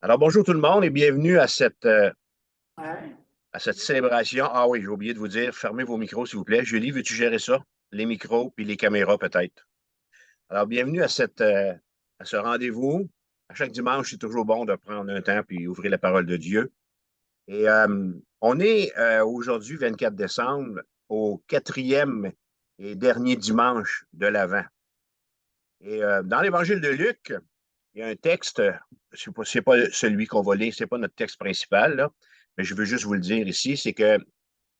Alors, bonjour tout le monde et bienvenue Ouais. à cette célébration. Ah oui, j'ai oublié de vous dire, fermez vos micros, s'il vous plaît. Julie, veux-tu gérer ça? Les micros puis les caméras, peut-être. Alors, bienvenue à ce rendez-vous. À chaque dimanche, c'est toujours bon de prendre un temps puis ouvrir la parole de Dieu. Et on est aujourd'hui, 24 décembre, au quatrième et dernier dimanche de l'Avent. Et dans l'Évangile de Luc, il y a un texte, c'est pas celui qu'on va lire, c'est pas notre texte principal, là, mais je veux juste vous le dire ici, c'est que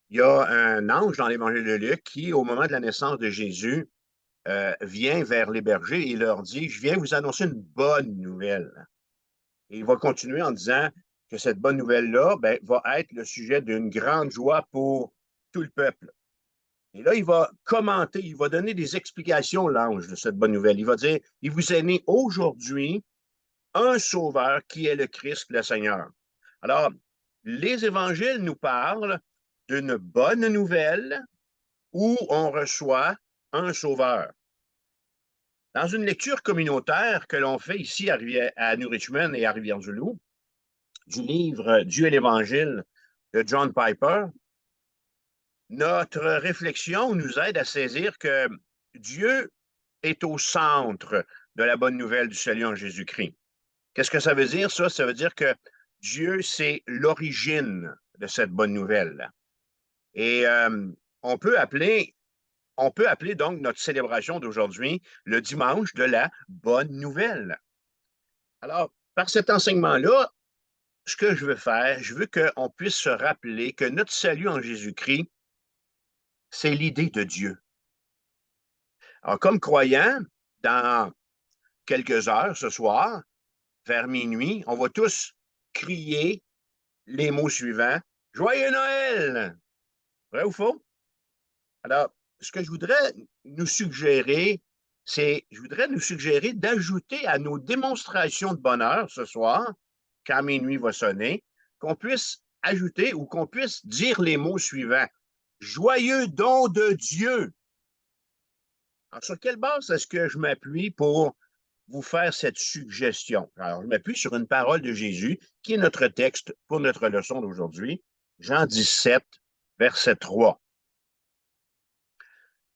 il y a un ange dans l'Évangile de Luc qui, au moment de la naissance de Jésus, vient vers les bergers et leur dit, je viens vous annoncer une bonne nouvelle. Et il va continuer en disant que cette bonne nouvelle-là ben, va être le sujet d'une grande joie pour tout le peuple. Et là, il va commenter, il va donner des explications, l'ange, de cette bonne nouvelle. Il va dire, il vous est né aujourd'hui un sauveur qui est le Christ, le Seigneur. Alors, les évangiles nous parlent d'une bonne nouvelle où on reçoit un sauveur. Dans une lecture communautaire que l'on fait ici à New Richmond et à Rivière-du-Loup, du livre Dieu et l'Évangile de John Piper, notre réflexion nous aide à saisir que Dieu est au centre de la bonne nouvelle du salut en Jésus-Christ. Qu'est-ce que ça veut dire, ça? Ça veut dire que Dieu, c'est l'origine de cette bonne nouvelle. Et on peut appeler, on peut appeler donc notre célébration d'aujourd'hui le dimanche de la bonne nouvelle. Alors, par cet enseignement-là, ce que je veux faire, je veux qu'on puisse se rappeler que notre salut en Jésus-Christ, c'est l'idée de Dieu. Alors, comme croyants, dans quelques heures ce soir, vers minuit, on va tous crier les mots suivants. Joyeux Noël! Vrai ou faux? Alors, ce que je voudrais nous suggérer, je voudrais nous suggérer d'ajouter à nos démonstrations de bonheur ce soir, quand minuit va sonner, qu'on puisse ajouter ou qu'on puisse dire les mots suivants. Joyeux don de Dieu. Alors, sur quelle base est-ce que je m'appuie pour vous faire cette suggestion? Alors, je m'appuie sur une parole de Jésus, qui est notre texte pour notre leçon d'aujourd'hui, Jean 17, verset 3.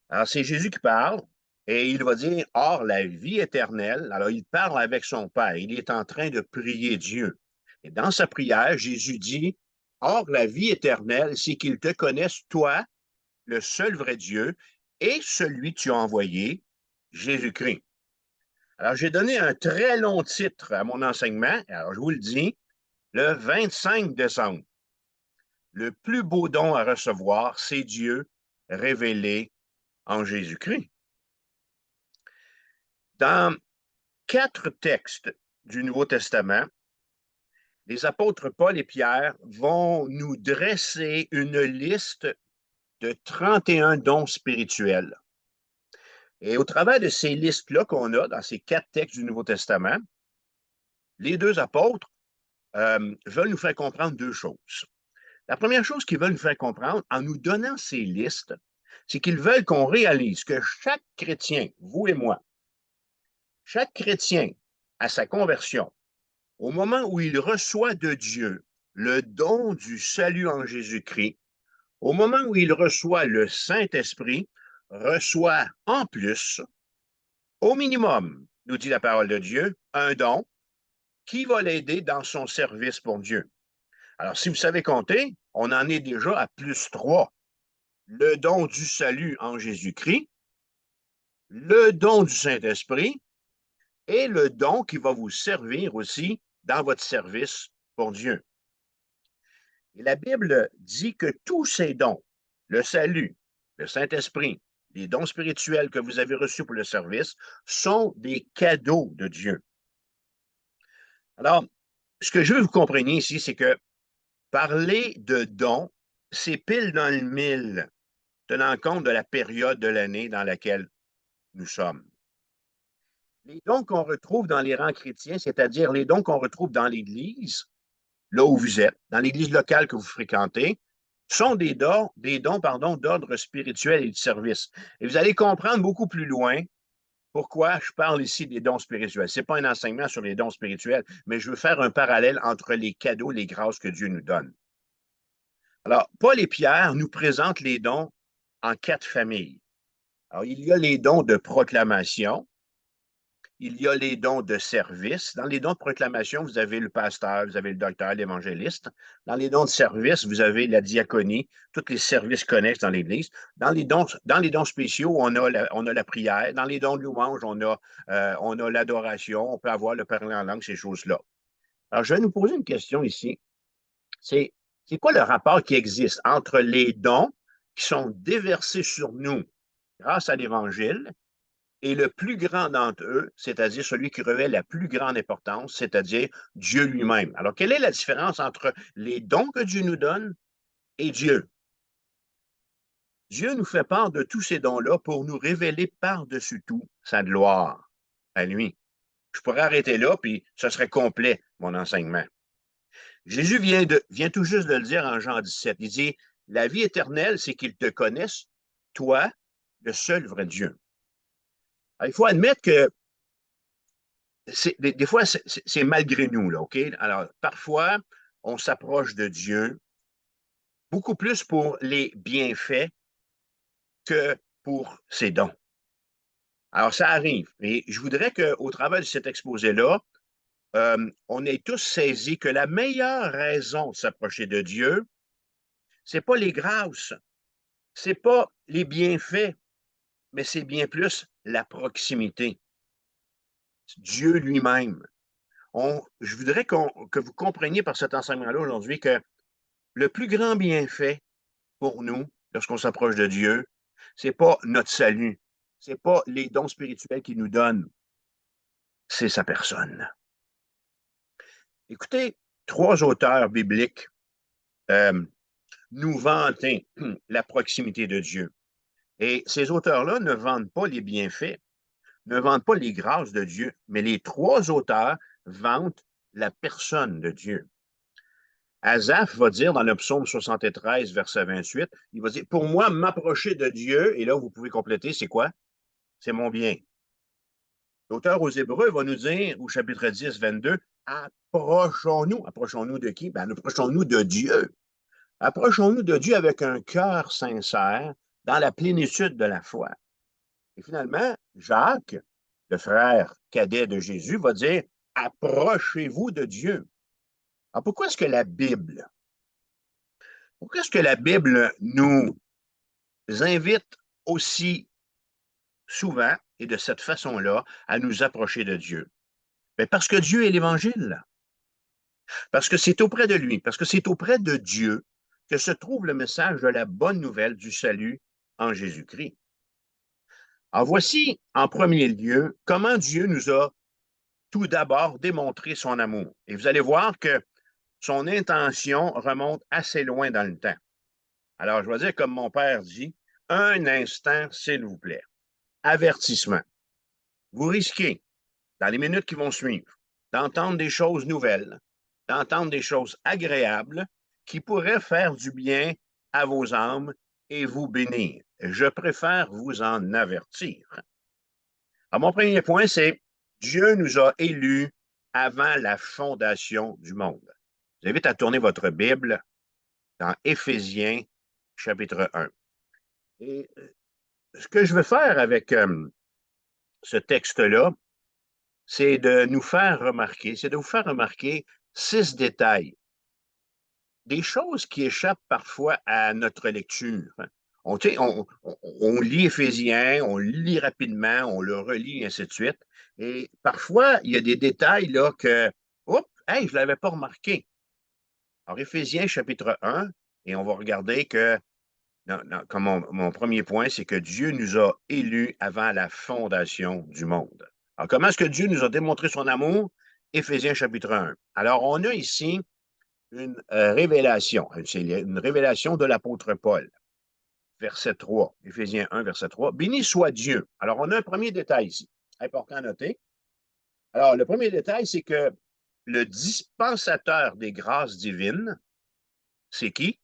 Alors, c'est Jésus qui parle et il va dire, Or, la vie éternelle, alors il parle avec son Père, il est en train de prier Dieu. Et dans sa prière, Jésus dit, Or, la vie éternelle, c'est qu'ils te connaissent, toi, le seul vrai Dieu, et celui que tu as envoyé, Jésus-Christ. Alors, j'ai donné un très long titre à mon enseignement. Alors, je vous le dis, le 25 décembre, le plus beau don à recevoir, c'est Dieu révélé en Jésus-Christ. Dans 4 textes du Nouveau Testament, les apôtres Paul et Pierre vont nous dresser une liste de 31 dons spirituels. Et au travers de ces listes-là qu'on a dans ces 4 textes du Nouveau Testament, les deux apôtres veulent nous faire comprendre 2 choses. La première chose qu'ils veulent nous faire comprendre en nous donnant ces listes, c'est qu'ils veulent qu'on réalise que chaque chrétien, vous et moi, chaque chrétien à sa conversion, au moment où il reçoit de Dieu le don du salut en Jésus-Christ, au moment où il reçoit le Saint-Esprit, reçoit en plus, au minimum, nous dit la parole de Dieu, un don qui va l'aider dans son service pour Dieu. Alors, si vous savez compter, on en est déjà à plus 3. Le don du salut en Jésus-Christ, le don du Saint-Esprit et le don qui va vous servir aussi dans votre service pour Dieu. Et la Bible dit que tous ces dons, le salut, le Saint-Esprit, les dons spirituels que vous avez reçus pour le service, sont des cadeaux de Dieu. Alors, ce que je veux que vous compreniez ici, c'est que parler de dons, c'est pile dans le mille, tenant compte de la période de l'année dans laquelle nous sommes. Les dons qu'on retrouve dans les rangs chrétiens, c'est-à-dire les dons qu'on retrouve dans l'Église, là où vous êtes, dans l'Église locale que vous fréquentez, sont des dons d'ordre spirituel et de service. Et vous allez comprendre beaucoup plus loin Pourquoi je parle ici des dons spirituels? Ce n'est pas un enseignement sur les dons spirituels, mais je veux faire un parallèle entre les cadeaux, les grâces que Dieu nous donne. Alors, Paul et Pierre nous présentent les dons en 4 familles. Alors, il y a les dons de proclamation, il y a les dons de service. Dans les dons de proclamation, vous avez le pasteur, vous avez le docteur, l'évangéliste. Dans les dons de service, vous avez la diaconie, tous les services connexes dans l'Église. Dans les dons spéciaux, on a la prière. Dans les dons de louange, on a l'adoration, on peut avoir le parler en langue, ces choses-là. Alors, je vais nous poser une question ici. C'est, c'est quoi le rapport qui existe entre les dons qui sont déversés sur nous grâce à l'Évangile et le plus grand d'entre eux, c'est-à-dire celui qui revêt la plus grande importance, c'est-à-dire Dieu lui-même. Alors, quelle est la différence entre les dons que Dieu nous donne et Dieu? Dieu nous fait part de tous ces dons-là pour nous révéler par-dessus tout sa gloire à lui. Je pourrais arrêter là, puis ce serait complet, mon enseignement. Jésus vient tout juste de le dire en Jean 17. Il dit, la vie éternelle, c'est qu'ils te connaissent, toi, le seul vrai Dieu. Alors, il faut admettre que des fois, c'est malgré nous, là, OK? Alors, parfois, on s'approche de Dieu beaucoup plus pour les bienfaits que pour ses dons. Alors, ça arrive. Et je voudrais qu'au travers de cet exposé-là, on ait tous saisi que la meilleure raison de s'approcher de Dieu, c'est pas les grâces, c'est pas les bienfaits, mais c'est bien plus la proximité. Dieu lui-même. Je voudrais que vous compreniez par cet enseignement-là aujourd'hui que le plus grand bienfait pour nous, lorsqu'on s'approche de Dieu, c'est pas notre salut, c'est pas les dons spirituels qu'il nous donne, c'est sa personne. Écoutez, 3 auteurs bibliques euh, nous vantent la proximité de Dieu. Et ces auteurs-là ne vantent pas les bienfaits, ne vantent pas les grâces de Dieu, mais les 3 auteurs vantent la personne de Dieu. Asaph va dire dans le psaume 73, verset 28, il va dire, pour moi, m'approcher de Dieu, et là, vous pouvez compléter, c'est quoi? C'est mon bien. L'auteur aux Hébreux va nous dire, au chapitre 10, 22, approchons-nous. Approchons-nous de qui? Ben, approchons-nous de Dieu. Approchons-nous de Dieu avec un cœur sincère, dans la plénitude de la foi. Et finalement, Jacques, le frère cadet de Jésus, va dire, approchez-vous de Dieu. Alors, pourquoi est-ce que la Bible nous invite aussi souvent et de cette façon-là à nous approcher de Dieu? Bien, parce que Dieu est l'Évangile, parce que c'est auprès de lui, parce que c'est auprès de Dieu que se trouve le message de la bonne nouvelle du salut en Jésus-Christ. Alors voici, en premier lieu, comment Dieu nous a tout d'abord démontré son amour. Et vous allez voir que son intention remonte assez loin dans le temps. Alors, je vais dire comme mon père dit, un instant, s'il vous plaît. Avertissement. Vous risquez, dans les minutes qui vont suivre, d'entendre des choses nouvelles, d'entendre des choses agréables qui pourraient faire du bien à vos âmes et vous bénir. Je préfère vous en avertir. Alors, mon premier point, c'est Dieu nous a élus avant la fondation du monde. Je vous invite à tourner votre Bible dans Éphésiens, chapitre 1. Et ce que je veux faire avec ce texte-là, c'est de nous faire remarquer, c'est de vous faire remarquer 6 détails, des choses qui échappent parfois à notre lecture. On lit Éphésiens, on le lit rapidement, on le relit, et ainsi de suite. Et parfois, il y a des détails là que, oups, hey, je ne l'avais pas remarqué. Alors, Éphésiens chapitre 1, et on va regarder que, comme mon premier point, c'est que Dieu nous a élus avant la fondation du monde. Alors, comment est-ce que Dieu nous a démontré son amour? Éphésiens chapitre 1. Alors, on a ici une révélation. C'est une révélation de l'apôtre Paul. Verset 3. Éphésiens 1, verset 3. Béni soit Dieu. Alors, on a un premier détail ici. Important à noter. Alors, le premier détail, c'est que le dispensateur des grâces divines, c'est qui?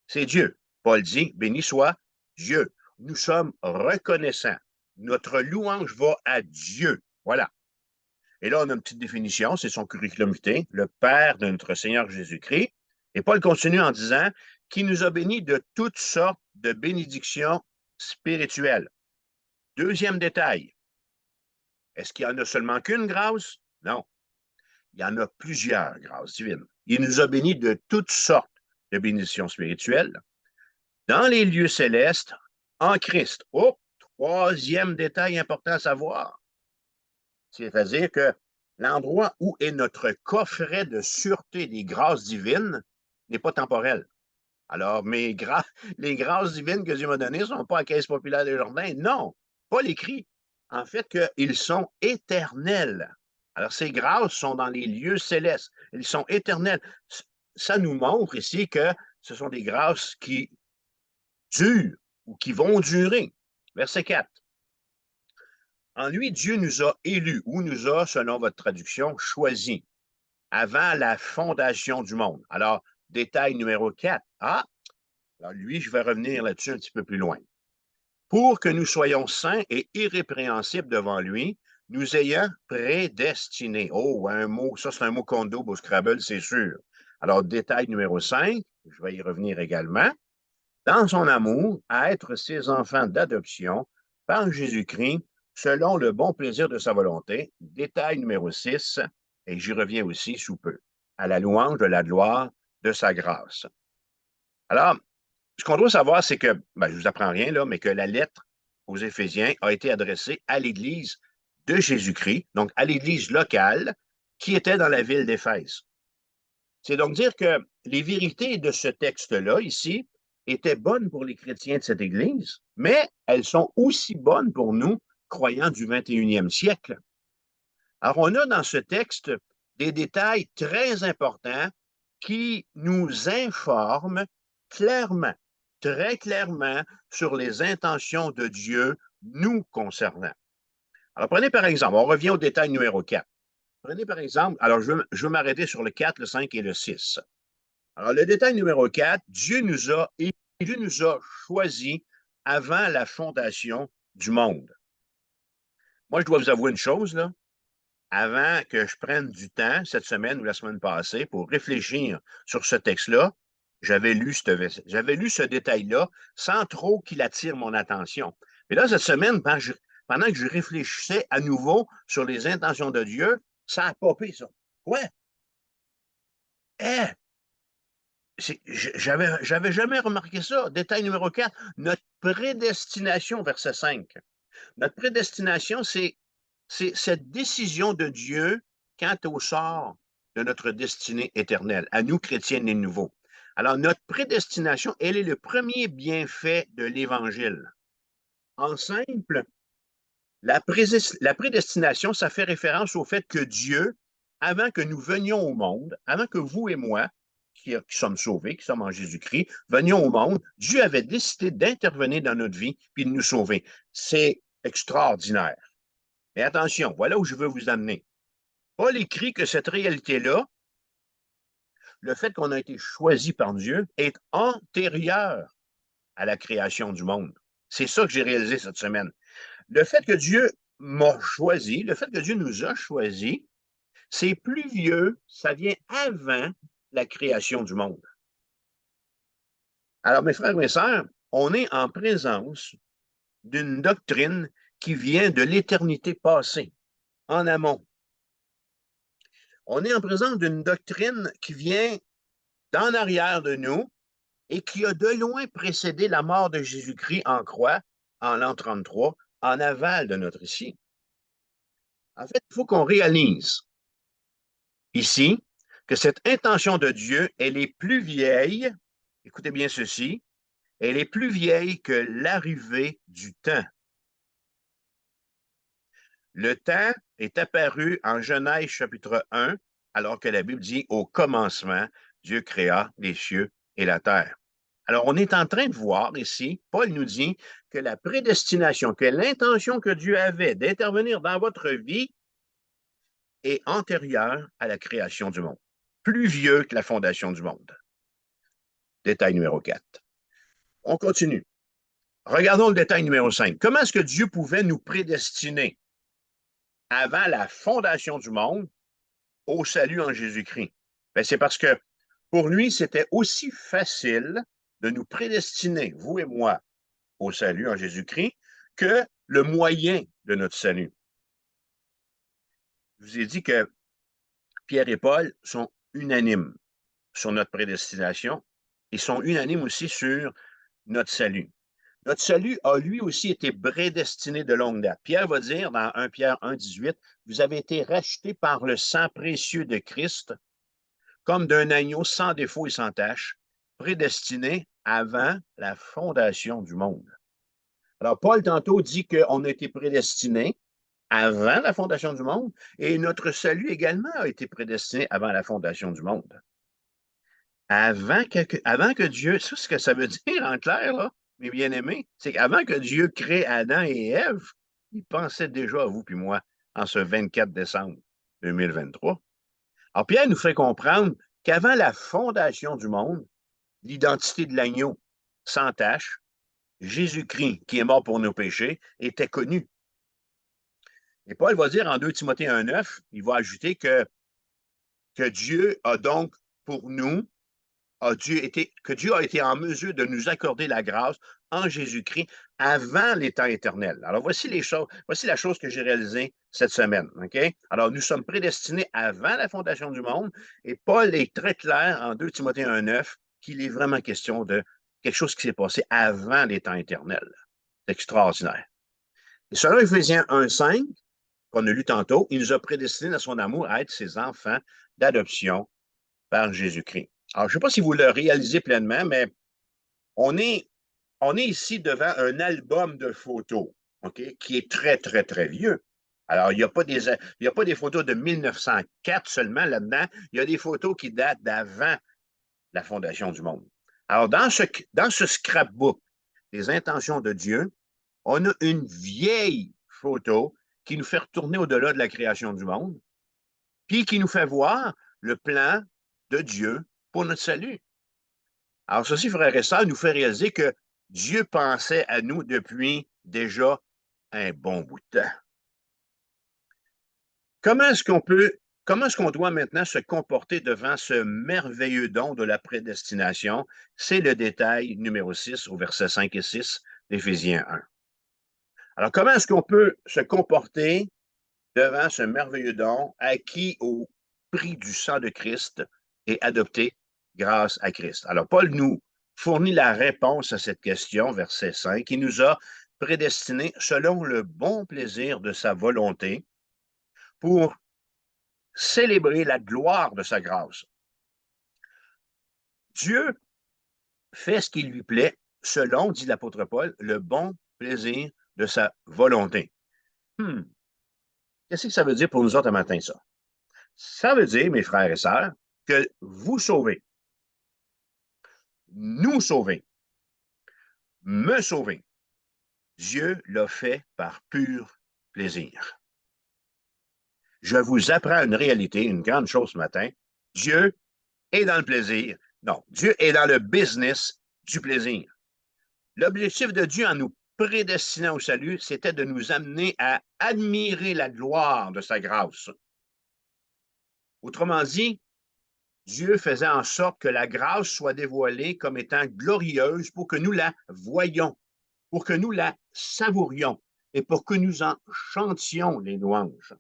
C'est Dieu. Paul dit, béni soit Dieu. Nous sommes reconnaissants. Notre louange va à Dieu. Voilà. Et là, on a une petite définition, c'est son curriculum vitae, le Père de notre Seigneur Jésus-Christ. Et Paul continue en disant qu'il nous a bénis de toutes sortes de bénédictions spirituelles. Deuxième détail, est-ce qu'il y en a seulement qu'une grâce? Non. Il y en a plusieurs grâces divines. Il nous a bénis de toutes sortes de bénédictions spirituelles dans les lieux célestes en Christ. Oh, troisième détail important à savoir. C'est-à-dire que l'endroit où est notre coffret de sûreté des grâces divines n'est pas temporel. Alors, les grâces divines que Dieu m'a données ne sont pas à Caisse populaire des Jardins. Non, pas l'écrit. En fait, qu'ils sont éternels. Alors, ces grâces sont dans les lieux célestes. Ils sont éternels. Ça nous montre ici que ce sont des grâces qui durent ou qui vont durer. Verset 4. En lui, Dieu nous a élus, ou nous a, selon votre traduction, choisis, avant la fondation du monde. Alors, détail numéro 4. Ah, alors lui, je vais revenir là-dessus un petit peu plus loin. Pour que nous soyons saints et irrépréhensibles devant lui, nous ayant prédestinés. Oh, un mot, ça c'est un mot condo au Scrabble, c'est sûr. Alors, détail numéro 5, je vais y revenir également. Dans son amour, à être ses enfants d'adoption par Jésus-Christ, selon le bon plaisir de sa volonté. Détail numéro 6, et j'y reviens aussi sous peu, à la louange de la gloire de sa grâce. Alors, ce qu'on doit savoir, c'est que, je ne vous apprends rien là, mais que la lettre aux Éphésiens a été adressée à l'Église de Jésus-Christ, donc à l'Église locale qui était dans la ville d'Éphèse. C'est donc dire que les vérités de ce texte-là, ici, étaient bonnes pour les chrétiens de cette Église, mais elles sont aussi bonnes pour nous, croyants du 21e siècle. Alors, on a dans ce texte des détails très importants qui nous informent clairement, très clairement, sur les intentions de Dieu nous concernant. Alors, prenez par exemple, on revient au détail numéro 4. Prenez par exemple, alors je veux m'arrêter sur le 4, le 5 et le 6. Alors, le détail numéro 4, Dieu nous a choisis avant la fondation du monde. Moi, je dois vous avouer une chose, là. Avant que je prenne du temps, cette semaine ou la semaine passée, pour réfléchir sur ce texte-là, j'avais lu ce détail-là sans trop qu'il attire mon attention. Mais là, cette semaine, pendant que je réfléchissais à nouveau sur les intentions de Dieu, ça a popé, ça. Ouais. Eh, j'avais jamais remarqué ça. Détail numéro 4, notre prédestination, verset 5. Notre prédestination, c'est cette décision de Dieu quant au sort de notre destinée éternelle, à nous, chrétiens et nouveaux. Alors, notre prédestination, elle est le premier bienfait de l'Évangile. En simple, la prédestination, ça fait référence au fait que Dieu, avant que nous venions au monde, avant que vous et moi, qui sommes sauvés, qui sommes en Jésus-Christ, venions au monde, Dieu avait décidé d'intervenir dans notre vie puis de nous sauver. C'est extraordinaire. Mais attention, voilà où je veux vous amener. Paul écrit que cette réalité-là, le fait qu'on a été choisi par Dieu, est antérieur à la création du monde. C'est ça que j'ai réalisé cette semaine. Le fait que Dieu m'a choisi, le fait que Dieu nous a choisis, c'est plus vieux, ça vient avant la création du monde. Alors, mes frères et mes sœurs, on est en présence d'une doctrine qui vient de l'éternité passée, en amont. On est en présence d'une doctrine qui vient d'en arrière de nous et qui a de loin précédé la mort de Jésus-Christ en croix en l'an 33, en aval de notre ici. En fait, il faut qu'on réalise ici que cette intention de Dieu, elle est plus vieille, écoutez bien ceci, elle est plus vieille que l'arrivée du temps. Le temps est apparu en Genèse chapitre 1, alors que la Bible dit au commencement, Dieu créa les cieux et la terre. Alors, on est en train de voir ici, Paul nous dit que la prédestination, que l'intention que Dieu avait d'intervenir dans votre vie est antérieure à la création du monde, plus vieux que la fondation du monde. Détail numéro 4. On continue. regardons le détail numéro 5. Comment est-ce que Dieu pouvait nous prédestiner avant la fondation du monde au salut en Jésus-Christ? Ben, c'est parce que pour lui, c'était aussi facile de nous prédestiner, vous et moi, au salut en Jésus-Christ, que le moyen de notre salut. Je vous ai dit que Pierre et Paul sont unanimes sur notre prédestination et sont unanimes aussi sur notre salut. Notre salut a lui aussi été prédestiné de longue date. Pierre va dire dans 1 Pierre 1,18, vous avez été rachetés par le sang précieux de Christ, comme d'un agneau sans défaut et sans tache, prédestiné avant la fondation du monde. Alors, Paul, tantôt, dit qu'on a été prédestiné avant la fondation du monde et notre salut également a été prédestiné avant la fondation du monde. Avant que Dieu, c'est ce que ça veut dire en clair, là, mes bien-aimés, c'est qu'avant que Dieu crée Adam et Ève, il pensait déjà à vous puis moi en ce 24 décembre 2023. Alors, Pierre nous fait comprendre qu'avant la fondation du monde, l'identité de l'agneau sans tache, Jésus-Christ, qui est mort pour nos péchés, était connue. Et Paul va dire en 2 Timothée 1,9, il va ajouter que Dieu a donc pour nous, que Dieu a été en mesure de nous accorder la grâce en Jésus-Christ avant les temps éternels. Alors, voici la chose que j'ai réalisée cette semaine. Okay? Alors, nous sommes prédestinés avant la fondation du monde et Paul est très clair en 2 Timothée 1,9 qu'il est vraiment question de quelque chose qui s'est passé avant les temps éternels. C'est extraordinaire. Et selon Éphésiens 1,5, qu'on a lu tantôt, il nous a prédestinés dans son amour à être ses enfants d'adoption par Jésus-Christ. Alors, je ne sais pas si vous le réalisez pleinement, mais on est ici devant un album de photos, OK, qui est très, très, très vieux. Alors, il n'y a pas des photos de 1904 seulement là-dedans. Il y a des photos qui datent d'avant la fondation du monde. Alors, dans ce scrapbook des intentions de Dieu, on a une vieille photo qui nous fait retourner au-delà de la création du monde, puis qui nous fait voir le plan de Dieu pour notre salut. Alors, ceci, frères et sœurs, nous fait réaliser que Dieu pensait à nous depuis déjà un bon bout de temps. Comment est-ce qu'on doit maintenant se comporter devant ce merveilleux don de la prédestination? C'est le détail numéro 6 au verset 5 et 6 d'Éphésiens 1. Alors, comment est-ce qu'on peut se comporter devant ce merveilleux don acquis au prix du sang de Christ et adopté grâce à Christ? Alors, Paul nous fournit la réponse à cette question, verset 5. Il nous a prédestinés selon le bon plaisir de sa volonté pour célébrer la gloire de sa grâce. Dieu fait ce qui lui plaît selon, dit l'apôtre Paul, le bon plaisir de sa volonté. Qu'est-ce que ça veut dire pour nous autres un matin, ça? Ça veut dire, mes frères et sœurs, que vous sauvez, nous sauver, me sauver, Dieu l'a fait par pur plaisir. Je vous apprends une réalité, une grande chose ce matin. Dieu est dans le plaisir. Non, Dieu est dans le business du plaisir. L'objectif de Dieu en nous prédestinant au salut, c'était de nous amener à admirer la gloire de sa grâce. Autrement dit, Dieu faisait en sorte que la grâce soit dévoilée comme étant glorieuse pour que nous la voyions, pour que nous la savourions et pour que nous en chantions les louanges.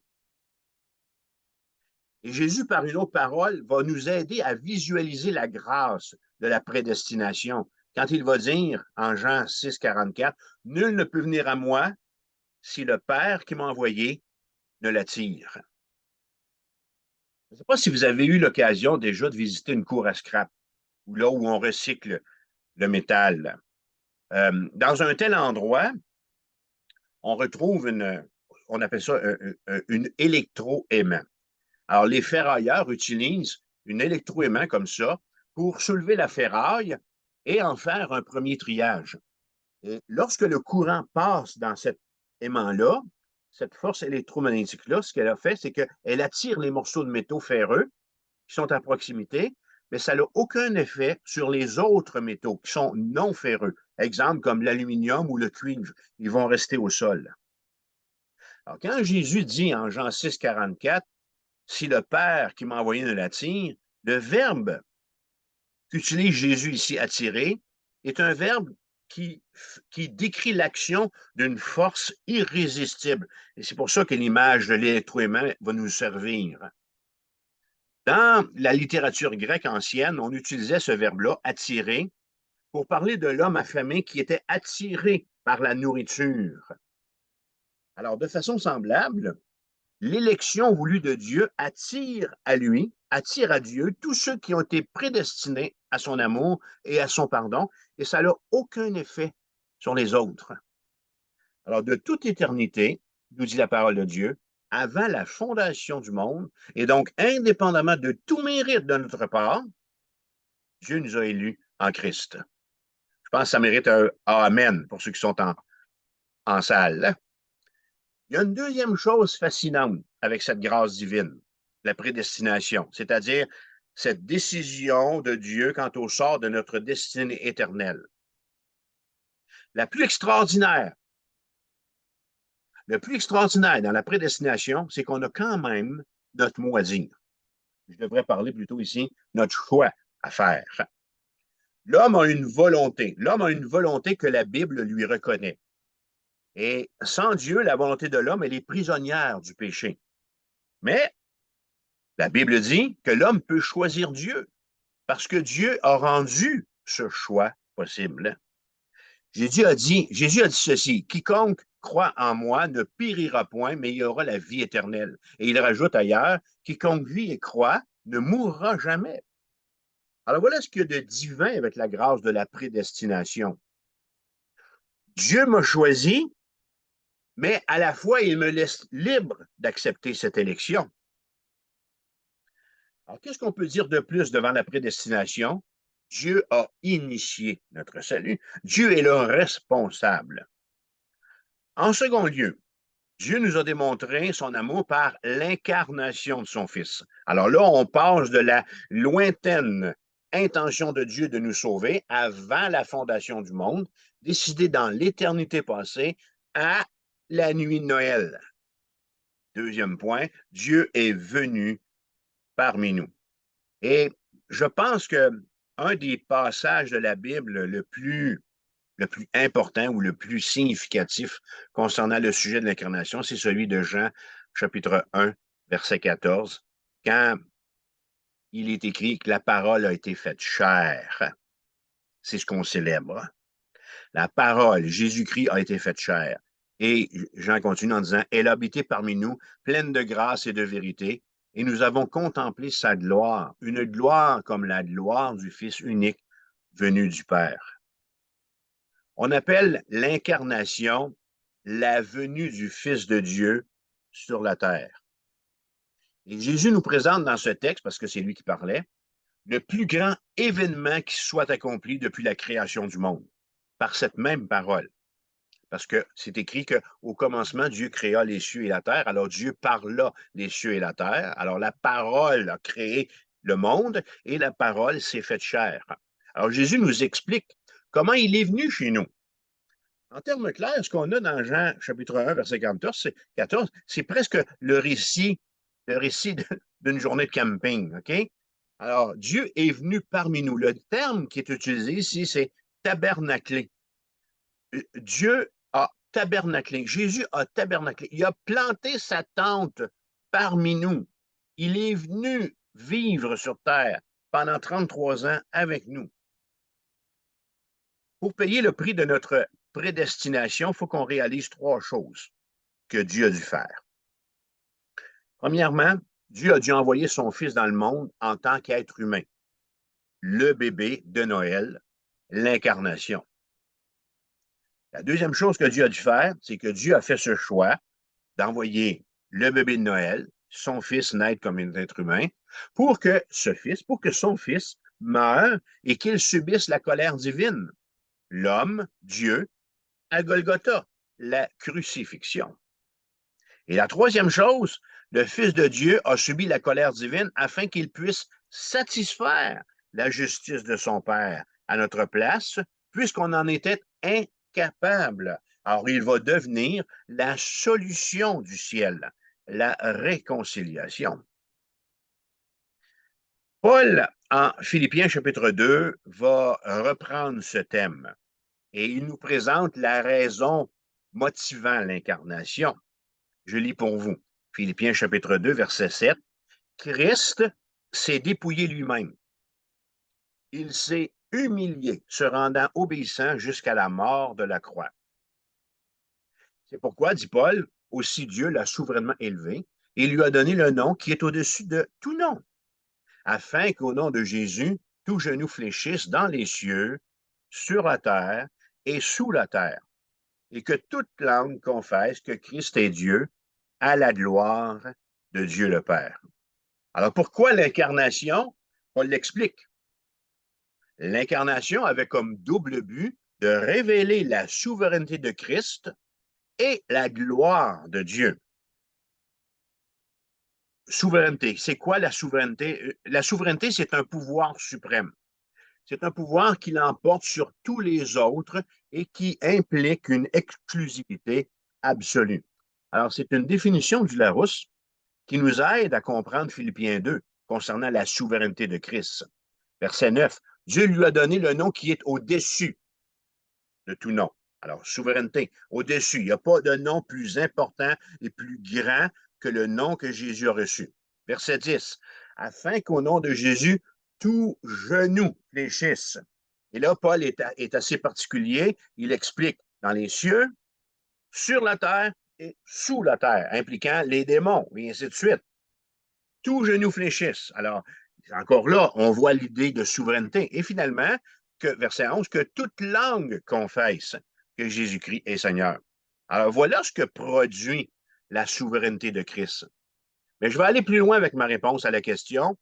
Et Jésus, par une autre parole, va nous aider à visualiser la grâce de la prédestination quand il va dire en Jean 6, 44, « Nul ne peut venir à moi si le Père qui m'a envoyé ne l'attire. » Je ne sais pas si vous avez eu l'occasion déjà de visiter une cour à scrap, ou là où on recycle le métal. Dans un tel endroit, on retrouve on appelle ça une électroaimant. Alors, les ferrailleurs utilisent une électroaimant comme ça pour soulever la ferraille et en faire un premier triage. Et lorsque le courant passe dans cet aimant-là, cette force électromagnétique-là, ce qu'elle a fait, c'est qu'elle attire les morceaux de métaux ferreux qui sont à proximité, mais ça n'a aucun effet sur les autres métaux qui sont non ferreux. Exemple comme l'aluminium ou le cuivre, ils vont rester au sol. Alors, quand Jésus dit en Jean 6, 44, si le Père qui m'a envoyé ne l'attire, le verbe qu'utilise Jésus ici, attirer, est un verbe qui décrit l'action d'une force irrésistible. Et c'est pour ça que l'image de l'électroaimant va nous servir. Dans la littérature grecque ancienne, on utilisait ce verbe-là, attirer, pour parler de l'homme affamé qui était attiré par la nourriture. Alors, de façon semblable, l'élection voulue de Dieu attire à lui, attire à Dieu tous ceux qui ont été prédestinés à son amour et à son pardon, et ça n'a aucun effet sur les autres. Alors, de toute éternité, nous dit la parole de Dieu, avant la fondation du monde, et donc indépendamment de tout mérite de notre part, Dieu nous a élus en Christ. Je pense que ça mérite un Amen pour ceux qui sont en salle. Il y a une deuxième chose fascinante avec cette grâce divine, la prédestination, c'est-à-dire cette décision de Dieu quant au sort de notre destinée éternelle. Le plus extraordinaire dans la prédestination, c'est qu'on a quand même notre mot à dire. Je devrais parler plutôt ici, notre choix à faire. L'homme a une volonté. L'homme a une volonté que la Bible lui reconnaît. Et sans Dieu, la volonté de l'homme, elle est prisonnière du péché. Mais la Bible dit que l'homme peut choisir Dieu parce que Dieu a rendu ce choix possible. Jésus a dit ceci, quiconque croit en moi ne périra point, mais il aura la vie éternelle. Et il rajoute ailleurs, quiconque vit et croit ne mourra jamais. Alors voilà ce qu'il y a de divin avec la grâce de la prédestination. Dieu m'a choisi, mais à la fois, il me laisse libre d'accepter cette élection. Alors, qu'est-ce qu'on peut dire de plus devant la prédestination? Dieu a initié notre salut. Dieu est le responsable. En second lieu, Dieu nous a démontré son amour par l'incarnation de son Fils. Alors là, on passe de la lointaine intention de Dieu de nous sauver avant la fondation du monde, décidée dans l'éternité passée, à la nuit de Noël. Deuxième point, Dieu est venu parmi nous. Et je pense que un des passages de la Bible le plus important ou le plus significatif concernant le sujet de l'incarnation, c'est celui de Jean, chapitre 1, verset 14, quand il est écrit que la parole a été faite chair. C'est ce qu'on célèbre. La parole, Jésus-Christ, a été faite chair. Et Jean continue en disant, elle a habité parmi nous, pleine de grâce et de vérité, et nous avons contemplé sa gloire, une gloire comme la gloire du Fils unique venu du Père. On appelle l'incarnation la venue du Fils de Dieu sur la terre. Et Jésus nous présente dans ce texte, parce que c'est lui qui parlait, le plus grand événement qui soit accompli depuis la création du monde, par cette même parole. Parce que c'est écrit qu'au commencement, Dieu créa les cieux et la terre. Alors Dieu parla les cieux et la terre. Alors la parole a créé le monde et la parole s'est faite chair. Alors Jésus nous explique comment il est venu chez nous. En termes clairs, ce qu'on a dans Jean chapitre 1, verset 14, c'est presque le récit d'une journée de camping. OK? Alors, Dieu est venu parmi nous. Le terme qui est utilisé ici, c'est tabernaclé. Dieu a tabernaclé. Jésus a tabernaclé. Il a planté sa tente parmi nous. Il est venu vivre sur terre pendant 33 ans avec nous. Pour payer le prix de notre prédestination, il faut qu'on réalise 3 choses que Dieu a dû faire. Premièrement, Dieu a dû envoyer son Fils dans le monde en tant qu'être humain. Le bébé de Noël, l'incarnation. La deuxième chose que Dieu a dû faire, c'est que Dieu a fait ce choix d'envoyer le bébé de Noël, son Fils naître comme un être humain, pour que son Fils meure et qu'il subisse la colère divine. L'homme, Dieu, à Golgotha, la crucifixion. Et la troisième chose, le Fils de Dieu a subi la colère divine afin qu'il puisse satisfaire la justice de son Père à notre place, puisqu'on en était incapable. Alors, il va devenir la solution du ciel, la réconciliation. Paul, en Philippiens chapitre 2, va reprendre ce thème et il nous présente la raison motivant l'incarnation. Je lis pour vous. Philippiens chapitre 2, verset 7. Christ s'est dépouillé lui-même. Il s'est humilié, se rendant obéissant jusqu'à la mort de la croix. C'est pourquoi, dit Paul, aussi Dieu l'a souverainement élevé et lui a donné le nom qui est au-dessus de tout nom, afin qu'au nom de Jésus, tout genou fléchisse dans les cieux, sur la terre et sous la terre, et que toute langue confesse que Christ est Dieu, à la gloire de Dieu le Père. Alors pourquoi l'incarnation? On l'explique. L'incarnation avait comme double but de révéler la souveraineté de Christ et la gloire de Dieu. Souveraineté, c'est quoi la souveraineté? La souveraineté, c'est un pouvoir suprême. C'est un pouvoir qui l'emporte sur tous les autres et qui implique une exclusivité absolue. Alors, c'est une définition du Larousse qui nous aide à comprendre Philippiens 2 concernant la souveraineté de Christ. Verset 9. Dieu lui a donné le nom qui est au-dessus de tout nom. Alors, souveraineté, au-dessus. Il n'y a pas de nom plus important et plus grand que le nom que Jésus a reçu. Verset 10. Afin qu'au nom de Jésus, tout genou fléchisse. Et là, Paul est assez particulier. Il explique dans les cieux, sur la terre et sous la terre, impliquant les démons, et ainsi de suite. Tout genou fléchisse. Alors, encore là, on voit l'idée de souveraineté. Et finalement, verset 11, que toute langue confesse que Jésus-Christ est Seigneur. Alors, voilà ce que produit la souveraineté de Christ. Mais je vais aller plus loin avec ma réponse à la question,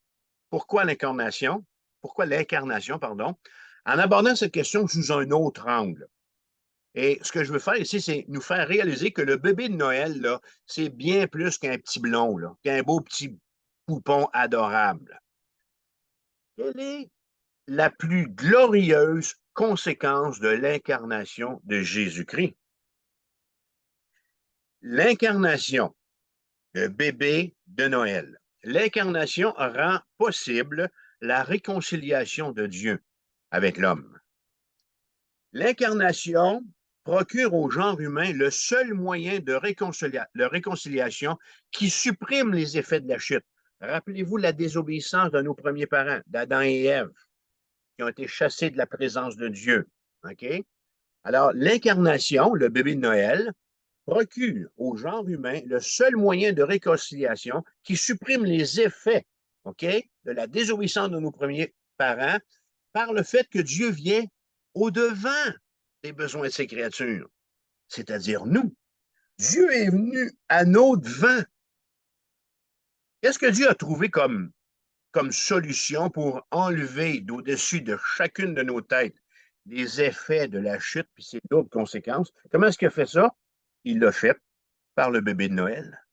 pourquoi l'incarnation? Pourquoi l'incarnation, pardon, en abordant cette question sous un autre angle. Et ce que je veux faire ici, c'est nous faire réaliser que le bébé de Noël, là, c'est bien plus qu'un petit blond, là, qu'un beau petit poupon adorable. Quelle est la plus glorieuse conséquence de l'incarnation de Jésus-Christ? L'incarnation, le bébé de Noël. L'incarnation rend possible la réconciliation de Dieu avec l'homme. L'incarnation procure au genre humain le seul moyen de réconciliation qui supprime les effets de la chute. Rappelez-vous la désobéissance de nos premiers parents, d'Adam et Ève, qui ont été chassés de la présence de Dieu. OK? Alors, l'incarnation, le bébé de Noël, procure au genre humain le seul moyen de réconciliation qui supprime les effets, OK, de la désobéissance de nos premiers parents par le fait que Dieu vient au-devant des besoins de ses créatures, c'est-à-dire nous. Dieu est venu à nos devants. Qu'est-ce que Dieu a trouvé comme solution pour enlever d'au-dessus de chacune de nos têtes les effets de la chute puis ses lourdes conséquences? Comment est-ce qu'il a fait ça? Il l'a fait par le bébé de Noël.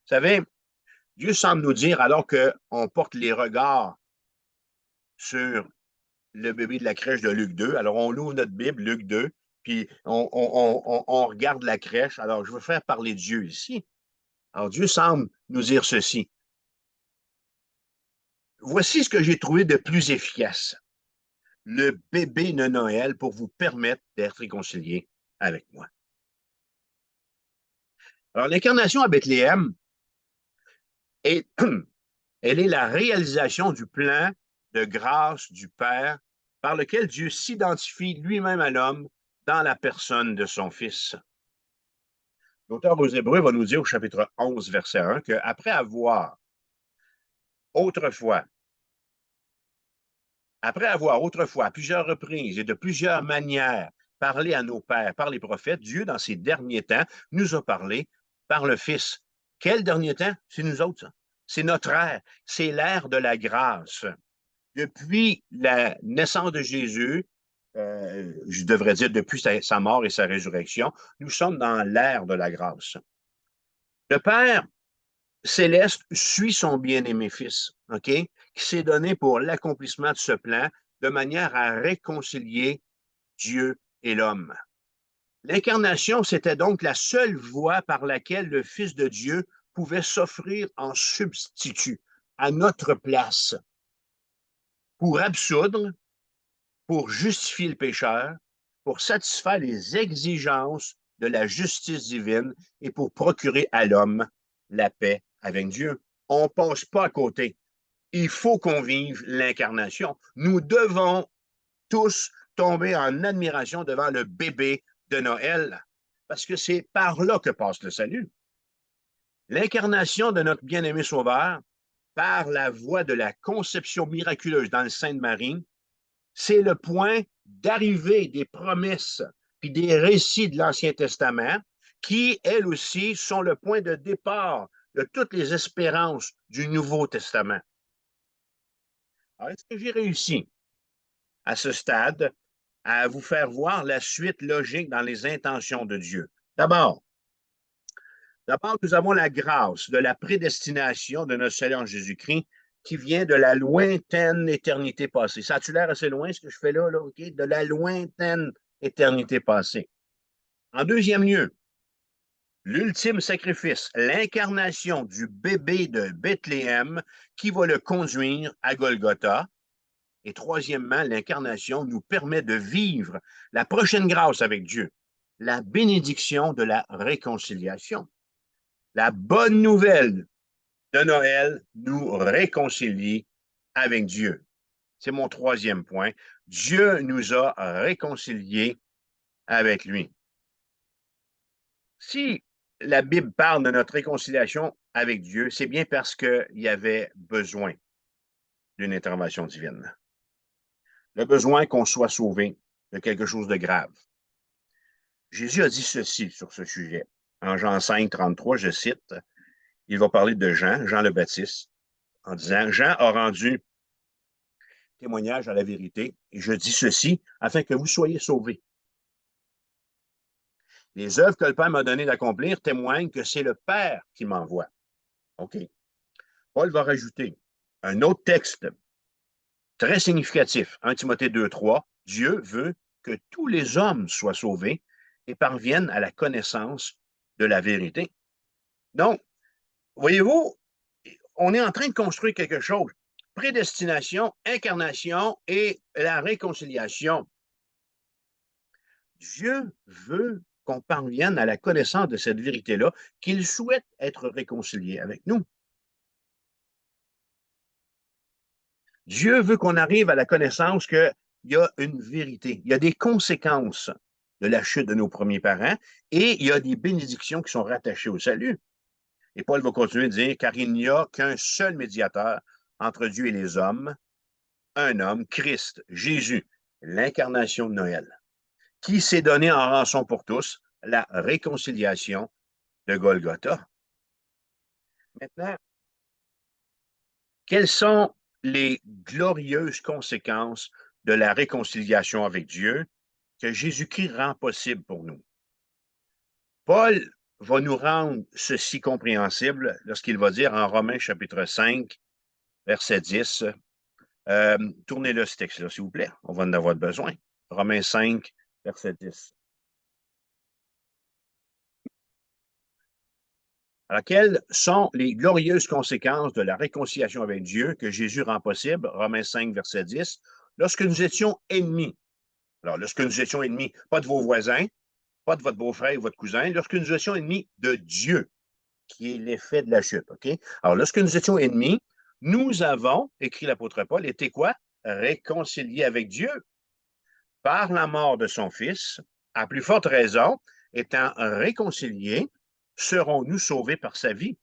Vous savez, Dieu semble nous dire, alors qu'on porte les regards sur le bébé de la crèche de Luc 2, alors on ouvre notre Bible, Luc 2, puis on regarde la crèche. Alors, je veux faire parler Dieu ici. Alors, Dieu semble nous dire ceci. Voici ce que j'ai trouvé de plus efficace. Le bébé de Noël pour vous permettre d'être réconcilié avec moi. Alors, l'incarnation à Bethléem, elle est la réalisation du plan de grâce du Père par lequel Dieu s'identifie lui-même à l'homme dans la personne de son Fils. L'auteur aux Hébreux va nous dire au chapitre 11, verset 1, qu'après avoir autrefois, à plusieurs reprises et de plusieurs manières, parlé à nos pères par les prophètes, Dieu, dans ces derniers temps, nous a parlé par le Fils. Quel dernier temps? C'est nous autres, ça. C'est notre ère. C'est l'ère de la grâce. Depuis la naissance de Jésus, je devrais dire depuis sa mort et sa résurrection, nous sommes dans l'ère de la grâce. Le Père céleste suit son bien-aimé Fils, OK, qui s'est donné pour l'accomplissement de ce plan de manière à réconcilier Dieu et l'homme. L'incarnation, c'était donc la seule voie par laquelle le Fils de Dieu pouvait s'offrir en substitut à notre place pour absoudre, pour justifier le pécheur, pour satisfaire les exigences de la justice divine et pour procurer à l'homme la paix avec Dieu. On ne passe pas à côté. Il faut qu'on vive l'incarnation. Nous devons tous tomber en admiration devant le bébé de Noël, parce que c'est par là que passe le salut. L'incarnation de notre bien-aimé Sauveur, par la voie de la conception miraculeuse dans le sein de Marie, c'est le point d'arrivée des promesses puis des récits de l'Ancien Testament qui, elles aussi, sont le point de départ de toutes les espérances du Nouveau Testament. Alors, est-ce que j'ai réussi à ce stade à vous faire voir la suite logique dans les intentions de Dieu? D'abord, nous avons la grâce de la prédestination de notre Seigneur Jésus-Christ qui vient de la lointaine éternité passée. Ça a-tu l'air assez loin, ce que je fais là, OK? De la lointaine éternité passée. En deuxième lieu, l'ultime sacrifice, l'incarnation du bébé de Bethléem qui va le conduire à Golgotha. Et troisièmement, l'incarnation nous permet de vivre la prochaine grâce avec Dieu, la bénédiction de la réconciliation. La bonne nouvelle de Noël nous réconcilie avec Dieu. C'est mon troisième point. Dieu nous a réconciliés avec lui. Si la Bible parle de notre réconciliation avec Dieu, c'est bien parce qu'il y avait besoin d'une intervention divine. Le besoin qu'on soit sauvé de quelque chose de grave. Jésus a dit ceci sur ce sujet. En Jean 5, 33, je cite, il va parler de Jean le Baptiste, en disant, Jean a rendu témoignage à la vérité, et je dis ceci afin que vous soyez sauvés. Les œuvres que le Père m'a donné d'accomplir témoignent que c'est le Père qui m'envoie. OK. Paul va rajouter un autre texte très significatif, 1 Timothée 2, 3. Dieu veut que tous les hommes soient sauvés et parviennent à la connaissance de la vérité. Donc, voyez-vous, on est en train de construire quelque chose. Prédestination, incarnation et la réconciliation. Dieu veut qu'on parvienne à la connaissance de cette vérité-là, qu'il souhaite être réconcilié avec nous. Dieu veut qu'on arrive à la connaissance qu'il y a une vérité, il y a des conséquences de la chute de nos premiers parents et il y a des bénédictions qui sont rattachées au salut. Et Paul va continuer de dire, car il n'y a qu'un seul médiateur entre Dieu et les hommes, un homme, Christ, Jésus, l'incarnation de Noël, qui s'est donné en rançon pour tous, la réconciliation de Golgotha. Maintenant, quelles sont les glorieuses conséquences de la réconciliation avec Dieu que Jésus-Christ rend possible pour nous? Paul va nous rendre ceci compréhensible lorsqu'il va dire en Romains chapitre 5, verset 10, tournez-le ce texte-là, s'il vous plaît, on va en avoir besoin. Romains 5, verset 10. Alors, quelles sont les glorieuses conséquences de la réconciliation avec Dieu que Jésus rend possible? Romains 5, verset 10. Lorsque nous étions ennemis, alors lorsque nous étions ennemis, pas de vos voisins, pas de votre beau-frère ou votre cousin, lorsque nous étions ennemis de Dieu, qui est l'effet de la chute, OK? Alors, lorsque nous étions ennemis, nous avons, écrit l'apôtre Paul, été quoi? Réconciliés avec Dieu par la mort de son Fils, à plus forte raison, étant réconciliés, serons-nous sauvés par sa vie?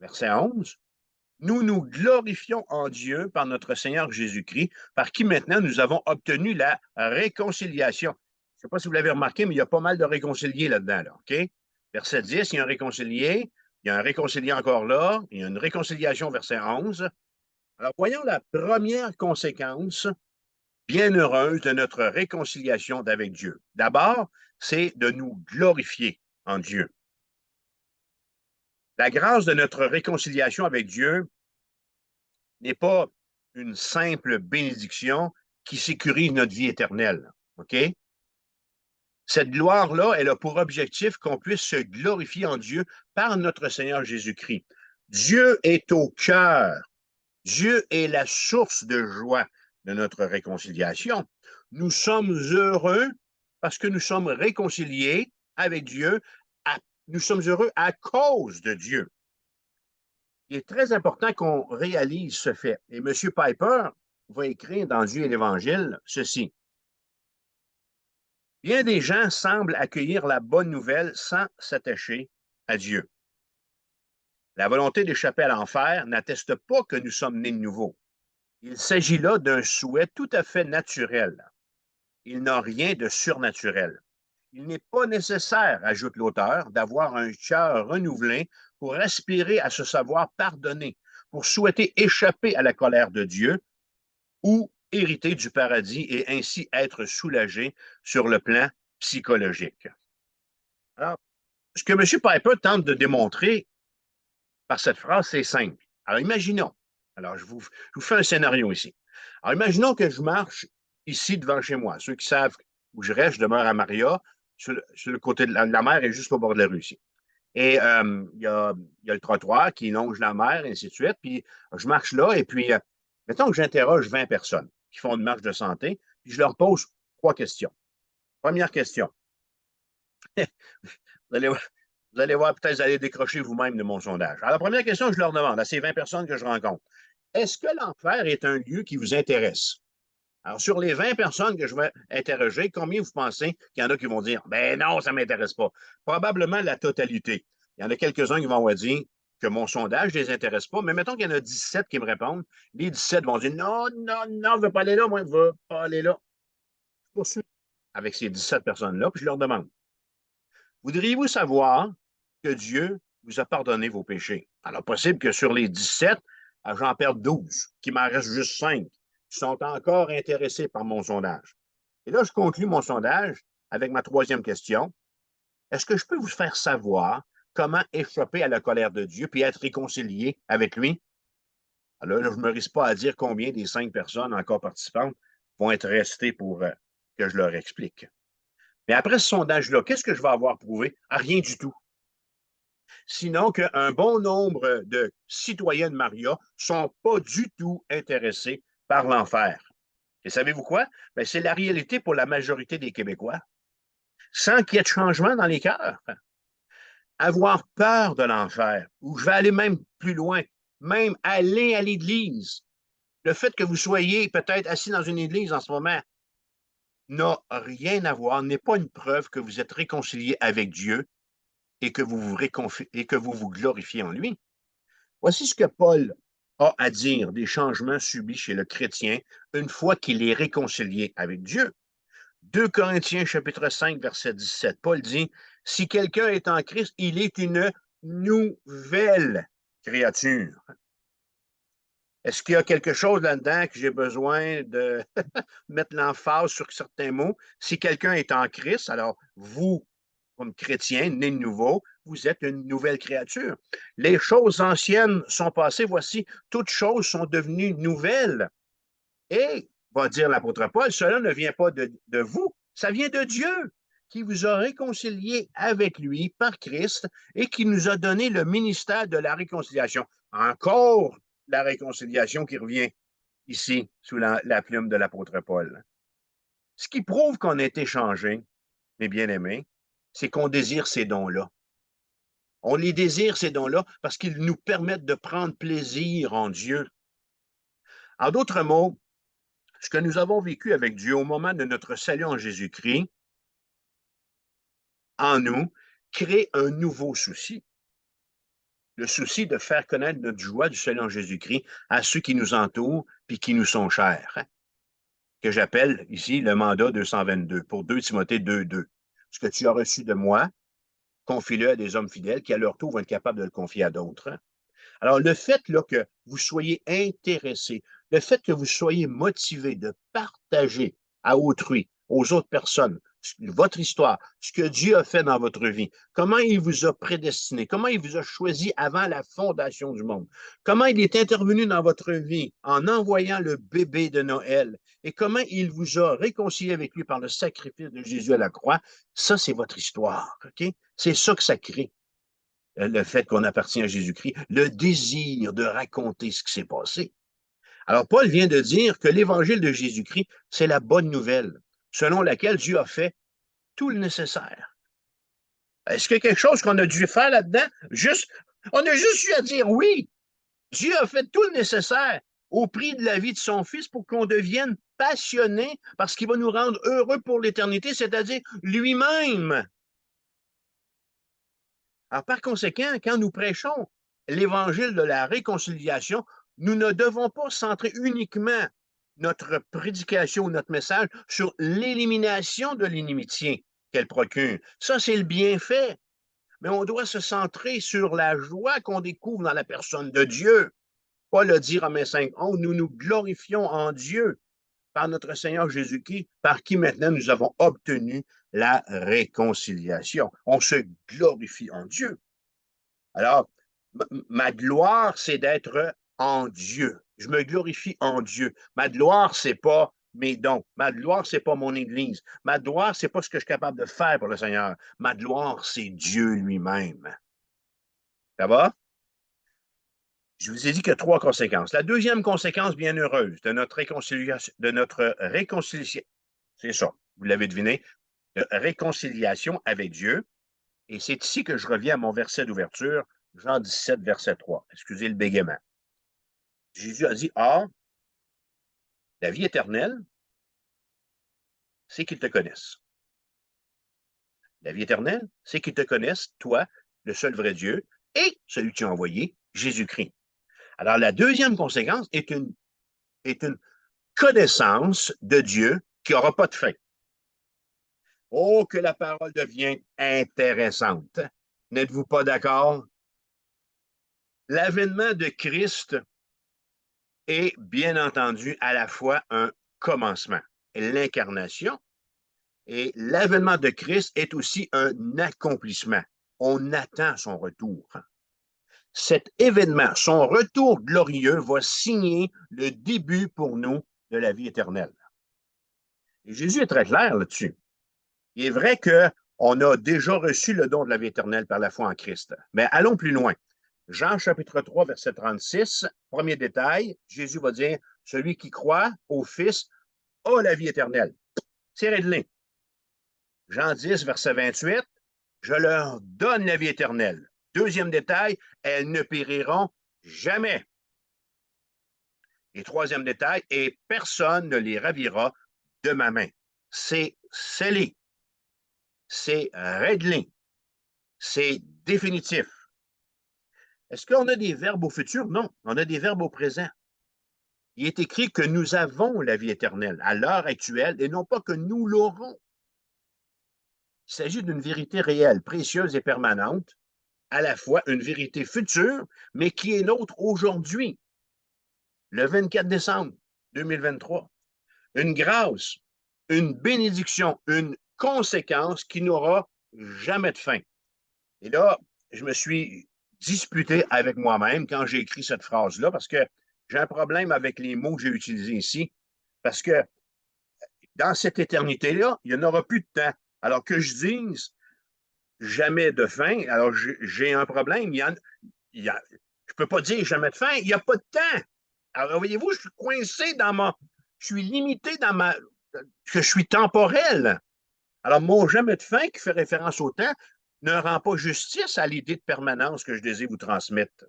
Verset 11. Nous nous glorifions en Dieu par notre Seigneur Jésus-Christ, par qui maintenant nous avons obtenu la réconciliation. Je ne sais pas si vous l'avez remarqué, mais il y a pas mal de réconciliés là-dedans, là, OK? Verset 10, il y a un réconcilié, il y a un réconcilié encore là, il y a une réconciliation, verset 11. Alors, voyons la première conséquence bienheureuse de notre réconciliation avec Dieu. D'abord, c'est de nous glorifier en Dieu. La grâce de notre réconciliation avec Dieu n'est pas une simple bénédiction qui sécurise notre vie éternelle. OK? Cette gloire-là, elle a pour objectif qu'on puisse se glorifier en Dieu par notre Seigneur Jésus-Christ. Dieu est au cœur. Dieu est la source de joie de notre réconciliation. Nous sommes heureux parce que nous sommes réconciliés avec Dieu. Nous sommes heureux à cause de Dieu. Il est très important qu'on réalise ce fait. Et M. Piper va écrire dans Dieu et l'Évangile ceci. Bien des gens semblent accueillir la bonne nouvelle sans s'attacher à Dieu. La volonté d'échapper à l'enfer n'atteste pas que nous sommes nés de nouveau. Il s'agit là d'un souhait tout à fait naturel. Il n'a rien de surnaturel. Il n'est pas nécessaire, ajoute l'auteur, d'avoir un cœur renouvelé pour aspirer à se savoir pardonner, pour souhaiter échapper à la colère de Dieu ou hériter du paradis et ainsi être soulagé sur le plan psychologique. Alors, ce que M. Piper tente de démontrer par cette phrase, c'est simple. Alors, imaginons, alors je vous fais un scénario ici. Alors, imaginons que je marche ici devant chez moi. Ceux qui savent où je reste, je demeure à Maria, sur le côté de la mer est juste au bord de la rue ici. Et il y a le trottoir qui longe la mer, et ainsi de suite. Puis je marche là, et puis, mettons que j'interroge 20 personnes qui font une marche de santé, puis je leur pose 3 questions. Première question. Vous allez, vous allez voir, peut-être vous allez décrocher vous-même de mon sondage. Alors, la première question, je leur demande à ces 20 personnes que je rencontre. Est-ce que l'enfer est un lieu qui vous intéresse? Alors, sur les 20 personnes que je vais interroger, combien vous pensez qu'il y en a qui vont dire ben non, ça ne m'intéresse pas? Probablement la totalité. Il y en a quelques-uns qui vont dire que mon sondage ne les intéresse pas, mais mettons qu'il y en a 17 qui me répondent. Les 17 vont dire non, non, non, je ne veux pas aller là, moi, je ne veux pas aller là. Je poursuis avec ces 17 personnes-là, puis je leur demande voudriez-vous savoir que Dieu vous a pardonné vos péchés? Alors, possible que sur les 17, j'en perde 12, qu'il m'en reste juste 5 qui sont encore intéressés par mon sondage. Et là, je conclus mon sondage avec ma troisième question. Est-ce que je peux vous faire savoir comment échapper à la colère de Dieu puis être réconcilié avec lui? Alors là, je ne me risque pas à dire combien des 5 personnes encore participantes vont être restées pour que je leur explique. Mais après ce sondage-là, qu'est-ce que je vais avoir prouvé? Rien du tout. Sinon qu'un bon nombre de citoyens de Maria ne sont pas du tout intéressés par l'enfer. Et savez-vous quoi? Ben, c'est la réalité pour la majorité des Québécois. Sans qu'il y ait de changement dans les cœurs. Avoir peur de l'enfer, ou je vais aller même plus loin, même aller à l'Église. Le fait que vous soyez peut-être assis dans une église en ce moment n'a rien à voir, n'est pas une preuve que vous êtes réconcilié avec Dieu et que vous vous glorifiez en lui. Voici ce que Paul a à dire des changements subis chez le chrétien une fois qu'il est réconcilié avec Dieu. 2 Corinthiens chapitre 5, verset 17. Paul dit, si quelqu'un est en Christ, il est une nouvelle créature. Est-ce qu'il y a quelque chose là-dedans que j'ai besoin de mettre l'emphase sur certains mots? Si quelqu'un est en Christ, alors vous, comme chrétien, né de nouveau, vous êtes une nouvelle créature. Les choses anciennes sont passées, voici, toutes choses sont devenues nouvelles. Et, va dire l'apôtre Paul, cela ne vient pas de vous, ça vient de Dieu qui vous a réconciliés avec lui par Christ et qui nous a donné le ministère de la réconciliation. Encore la réconciliation qui revient ici sous la plume de l'apôtre Paul. Ce qui prouve qu'on a été changé, mes bien-aimés, c'est qu'on désire ces dons-là. On les désire, ces dons-là, parce qu'ils nous permettent de prendre plaisir en Dieu. En d'autres mots, ce que nous avons vécu avec Dieu au moment de notre salut en Jésus-Christ, en nous, crée un nouveau souci. Le souci de faire connaître notre joie du salut en Jésus-Christ à ceux qui nous entourent et qui nous sont chers, que j'appelle ici le mandat 222, pour 2 Timothée 2.2. Ce que tu as reçu de moi, confie-le à des hommes fidèles qui, à leur tour, vont être capables de le confier à d'autres. Alors, le fait là, que vous soyez intéressé, le fait que vous soyez motivé de partager à autrui, aux autres personnes, votre histoire, ce que Dieu a fait dans votre vie, comment il vous a prédestiné, comment il vous a choisi avant la fondation du monde, comment il est intervenu dans votre vie en envoyant le bébé de Noël et comment il vous a réconcilié avec lui par le sacrifice de Jésus à la croix, ça, c'est votre histoire, OK? C'est ça que ça crée, le fait qu'on appartient à Jésus-Christ, le désir de raconter ce qui s'est passé. Alors, Paul vient de dire que l'évangile de Jésus-Christ, c'est la bonne nouvelle, selon laquelle Dieu a fait tout le nécessaire. Est-ce qu'il y a quelque chose qu'on a dû faire là-dedans? On a juste eu à dire oui. Dieu a fait tout le nécessaire au prix de la vie de son Fils pour qu'on devienne passionné parce qu'il va nous rendre heureux pour l'éternité, c'est-à-dire lui-même. Alors, par conséquent, quand nous prêchons l'évangile de la réconciliation, nous ne devons pas centrer uniquement notre prédication, notre message sur l'élimination de l'inimitié qu'elle procure. Ça, c'est le bienfait. Mais on doit se centrer sur la joie qu'on découvre dans la personne de Dieu. Paul a dit, Romains 5:11, nous nous glorifions en Dieu par notre Seigneur Jésus-Christ, par qui maintenant nous avons obtenu la réconciliation. On se glorifie en Dieu. Alors, ma gloire, c'est d'être en Dieu. Je me glorifie en Dieu. Ma gloire, c'est pas mes dons. Ma gloire, c'est pas mon Église. Ma gloire, c'est pas ce que je suis capable de faire pour le Seigneur. Ma gloire, c'est Dieu lui-même. Ça va? Je vous ai dit qu'il y a 3 conséquences. La deuxième conséquence bienheureuse de notre réconciliation, c'est ça, vous l'avez deviné, de réconciliation avec Dieu. Et c'est ici que je reviens à mon verset d'ouverture, Jean 17, verset 3. Excusez le bégaiement. Jésus a dit, ah, la vie éternelle, c'est qu'ils te connaissent. La vie éternelle, c'est qu'ils te connaissent, toi, le seul vrai Dieu, et celui que tu as envoyé, Jésus-Christ. Alors, la deuxième conséquence est une connaissance de Dieu qui n'aura pas de fin. Oh, que la parole devient intéressante. N'êtes-vous pas d'accord? L'avènement de Christ est, bien entendu, à la fois un commencement. L'incarnation et l'avènement de Christ est aussi un accomplissement. On attend son retour. Cet événement, son retour glorieux, va signer le début pour nous de la vie éternelle. Et Jésus est très clair là-dessus. Il est vrai qu'on a déjà reçu le don de la vie éternelle par la foi en Christ. Mais allons plus loin. Jean chapitre 3, verset 36, premier détail, Jésus va dire, celui qui croit au Fils a la vie éternelle. C'est réglé. Jean 10, verset 28, je leur donne la vie éternelle. Deuxième détail, elles ne périront jamais. Et troisième détail, et personne ne les ravira de ma main. C'est scellé. C'est réglé. C'est définitif. Est-ce qu'on a des verbes au futur? Non, on a des verbes au présent. Il est écrit que nous avons la vie éternelle à l'heure actuelle et non pas que nous l'aurons. Il s'agit d'une vérité réelle, précieuse et permanente, à la fois une vérité future, mais qui est nôtre aujourd'hui, le 24 décembre 2023. Une grâce, une bénédiction, une conséquence qui n'aura jamais de fin. Et là, je me suis disputé avec moi-même quand j'ai écrit cette phrase-là parce que j'ai un problème avec les mots que j'ai utilisés ici. Parce que dans cette éternité-là, il n'y en aura plus de temps. Alors que je dise jamais de fin, alors j'ai un problème. Je ne peux pas dire jamais de fin, il n'y a pas de temps. Alors, voyez-vous, je suis coincé je suis limité que je suis temporel. Alors, mon jamais de fin, qui fait référence au temps, ne rend pas justice à l'idée de permanence que je désire vous transmettre.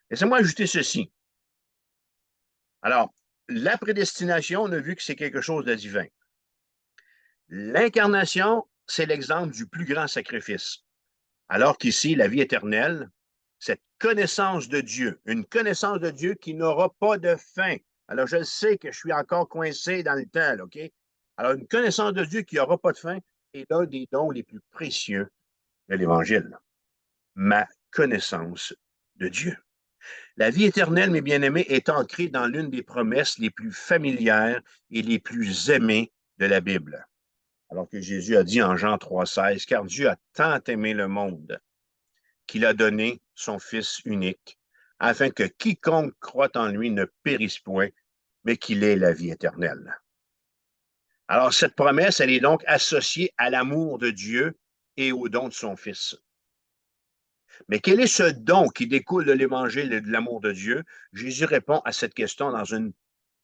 Laissez-moi ajouter ceci. Alors, la prédestination, on a vu que c'est quelque chose de divin. L'incarnation, c'est l'exemple du plus grand sacrifice. Alors qu'ici, la vie éternelle, cette connaissance de Dieu, une connaissance de Dieu qui n'aura pas de fin. Alors, je sais que je suis encore coincé dans le temps, là, OK? Alors, une connaissance de Dieu qui n'aura pas de fin est l'un des dons les plus précieux de l'Évangile. Ma connaissance de Dieu. La vie éternelle, mes bien-aimés, est ancrée dans l'une des promesses les plus familières et les plus aimées de la Bible. Alors que Jésus a dit en Jean 3,16, car Dieu a tant aimé le monde qu'il a donné son Fils unique, afin que quiconque croit en lui ne périsse point, mais qu'il ait la vie éternelle. Alors, cette promesse, elle est donc associée à l'amour de Dieu et au don de son Fils. Mais quel est ce don qui découle de l'Évangile et de l'amour de Dieu? Jésus répond à cette question dans une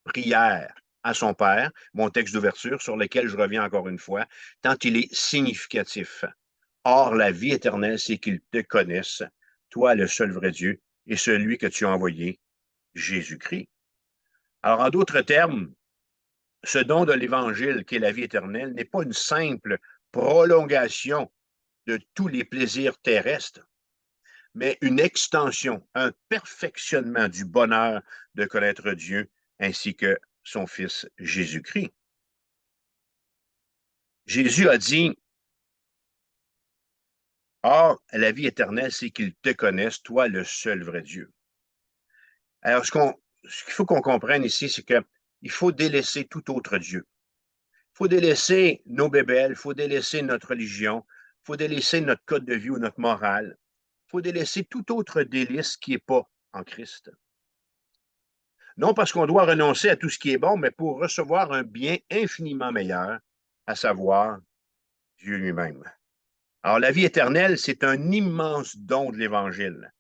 prière à son Père, mon texte d'ouverture, sur lequel je reviens encore une fois, tant il est significatif. Or, la vie éternelle, c'est qu'ils te connaissent, toi, le seul vrai Dieu, et celui que tu as envoyé, Jésus-Christ. Alors, en d'autres termes, ce don de l'Évangile, qui est la vie éternelle, n'est pas une simple prolongation de tous les plaisirs terrestres, mais une extension, un perfectionnement du bonheur de connaître Dieu ainsi que son Fils Jésus-Christ. Jésus a dit, or, la vie éternelle, c'est qu'ils te connaissent, toi, le seul vrai Dieu. Alors, ce qu'il faut qu'on comprenne ici, c'est qu'il faut délaisser tout autre Dieu. Il faut délaisser nos bébelles, il faut délaisser notre religion, il faut délaisser notre code de vie ou notre morale. Il faut délaisser tout autre délice qui n'est pas en Christ. Non parce qu'on doit renoncer à tout ce qui est bon, mais pour recevoir un bien infiniment meilleur, à savoir Dieu lui-même. Alors, la vie éternelle, c'est un immense don de l'Évangile.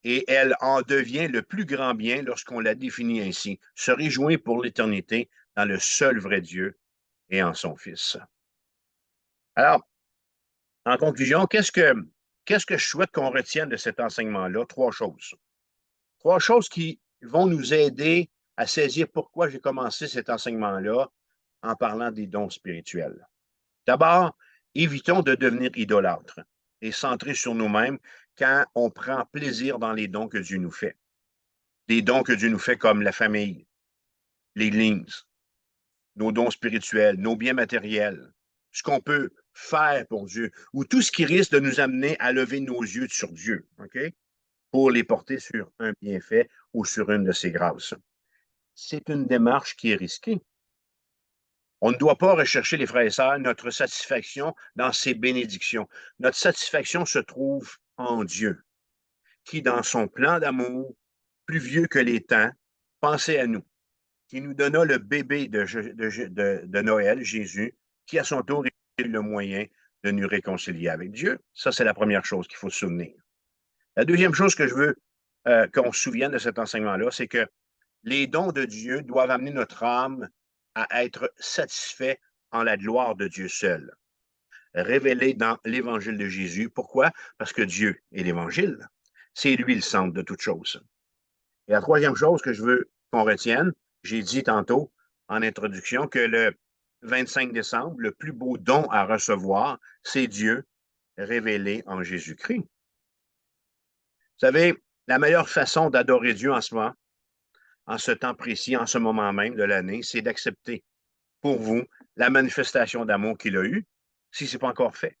Et elle en devient le plus grand bien lorsqu'on la définit ainsi, se réjouir pour l'éternité dans le seul vrai Dieu et en son Fils. Alors, en conclusion, qu'est-ce que je souhaite qu'on retienne de cet enseignement-là? Trois choses. Trois choses qui vont nous aider à saisir pourquoi j'ai commencé cet enseignement-là en parlant des dons spirituels. D'abord, évitons de devenir idolâtres et centrés sur nous-mêmes quand on prend plaisir dans les dons que Dieu nous fait. Des dons que Dieu nous fait comme la famille, l'Église, nos dons spirituels, nos biens matériels, ce qu'on peut faire pour Dieu, ou tout ce qui risque de nous amener à lever nos yeux sur Dieu, OK? Pour les porter sur un bienfait ou sur une de ses grâces. C'est une démarche qui est risquée. On ne doit pas rechercher, les frères et sœurs, notre satisfaction dans ses bénédictions. Notre satisfaction se trouve en Dieu, qui, dans son plan d'amour, plus vieux que les temps, pensait à nous, qui nous donna le bébé de Noël, Jésus, qui à son tour est le moyen de nous réconcilier avec Dieu. Ça, c'est la première chose qu'il faut se souvenir. La deuxième chose que je veux qu'on se souvienne de cet enseignement-là, c'est que les dons de Dieu doivent amener notre âme à être satisfait en la gloire de Dieu seul, révélé dans l'Évangile de Jésus. Pourquoi? Parce que Dieu est l'Évangile. C'est lui le centre de toute chose. Et la troisième chose que je veux qu'on retienne, j'ai dit tantôt en introduction que le 25 décembre, le plus beau don à recevoir, c'est Dieu révélé en Jésus-Christ. Vous savez, la meilleure façon d'adorer Dieu en ce moment, en ce temps précis, en ce moment même de l'année, c'est d'accepter pour vous la manifestation d'amour qu'il a eue, si ce n'est pas encore fait.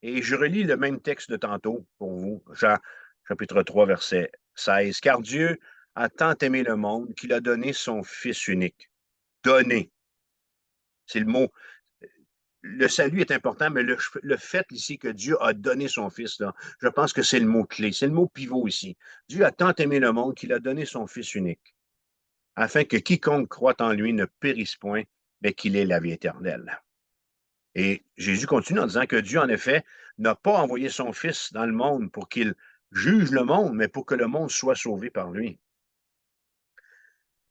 Et je relis le même texte de tantôt pour vous, Jean chapitre 3, verset 16. Car Dieu a tant aimé le monde qu'il a donné son Fils unique. Donné. C'est le mot. Le salut est important, mais le fait ici que Dieu a donné son Fils, là, je pense que c'est le mot clé, c'est le mot pivot ici. Dieu a tant aimé le monde qu'il a donné son Fils unique, afin que quiconque croit en lui ne périsse point, mais qu'il ait la vie éternelle. Et Jésus continue en disant que Dieu, en effet, n'a pas envoyé son Fils dans le monde pour qu'il juge le monde, mais pour que le monde soit sauvé par lui.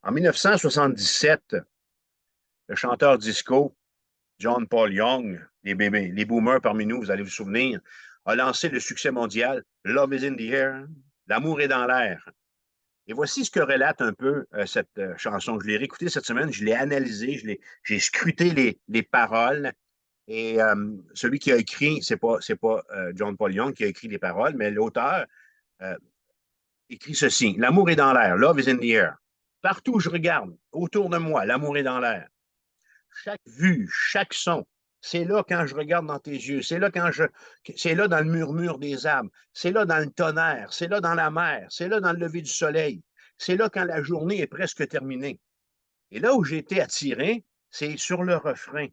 En 1977, le chanteur disco John Paul Young, les boomers parmi nous, vous allez vous souvenir, a lancé le succès mondial Love is in the air, l'amour est dans l'air. Et voici ce que relate un peu cette chanson. Je l'ai réécoutée cette semaine, je l'ai analysée, j'ai scruté les paroles. Et celui qui a écrit, c'est pas John Paul Young qui a écrit les paroles, mais l'auteur euh, écrit ceci. L'amour est dans l'air. Love is in the air. Partout où je regarde, autour de moi, l'amour est dans l'air. Chaque vue, chaque son, c'est là quand je regarde dans tes yeux, c'est là c'est là dans le murmure des arbres, c'est là dans le tonnerre, c'est là dans la mer, c'est là dans le lever du soleil, c'est là quand la journée est presque terminée. Et là où j'ai été attiré, c'est sur le refrain.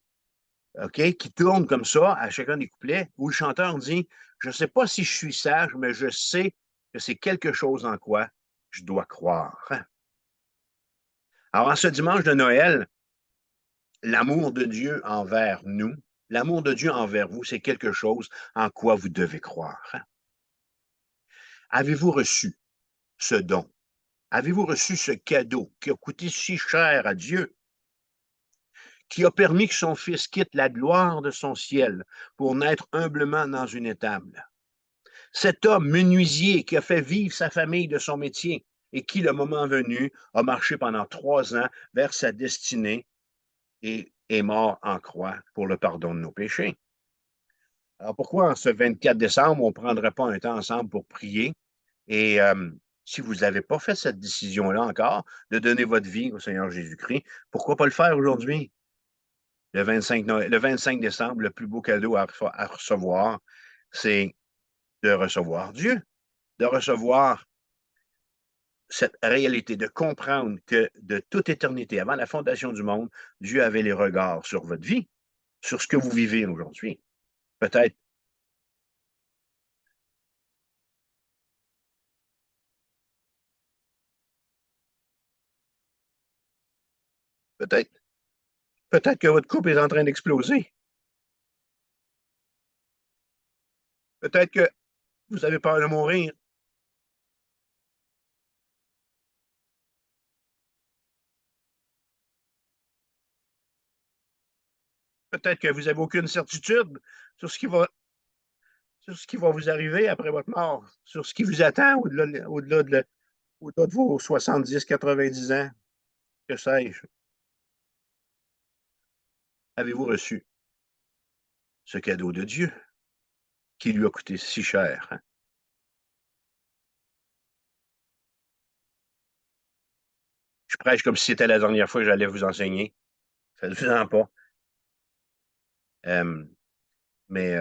OK, qui tourne comme ça à chacun des couplets, où le chanteur dit « Je ne sais pas si je suis sage, mais je sais que c'est quelque chose en quoi je dois croire. » Alors, en ce dimanche de Noël, l'amour de Dieu envers nous, l'amour de Dieu envers vous, c'est quelque chose en quoi vous devez croire. Avez-vous reçu ce don? Avez-vous reçu ce cadeau qui a coûté si cher à Dieu, qui a permis que son Fils quitte la gloire de son ciel pour naître humblement dans une étable? Cet homme menuisier qui a fait vivre sa famille de son métier et qui, le moment venu, a marché pendant 3 ans vers sa destinée et est mort en croix pour le pardon de nos péchés. Alors pourquoi en ce 24 décembre, on ne prendrait pas un temps ensemble pour prier? Et si vous n'avez pas fait cette décision-là encore, de donner votre vie au Seigneur Jésus-Christ, pourquoi pas le faire aujourd'hui? Le 25 décembre, le plus beau cadeau à recevoir, c'est de recevoir Dieu, de recevoir cette réalité, de comprendre que de toute éternité, avant la fondation du monde, Dieu avait les regards sur votre vie, sur ce que vous vivez aujourd'hui. Peut-être peut-être peut-être que votre couple est en train d'exploser. Peut-être que vous avez peur de mourir. Peut-être que vous n'avez aucune certitude sur ce qui va, sur ce qui va vous arriver après votre mort, sur ce qui vous attend au-delà de vos 70, 90 ans. Que sais-je? Avez-vous reçu ce cadeau de Dieu qui lui a coûté si cher? Hein? Je prêche comme si c'était la dernière fois que j'allais vous enseigner. Faites-vous-en pas. Euh, mais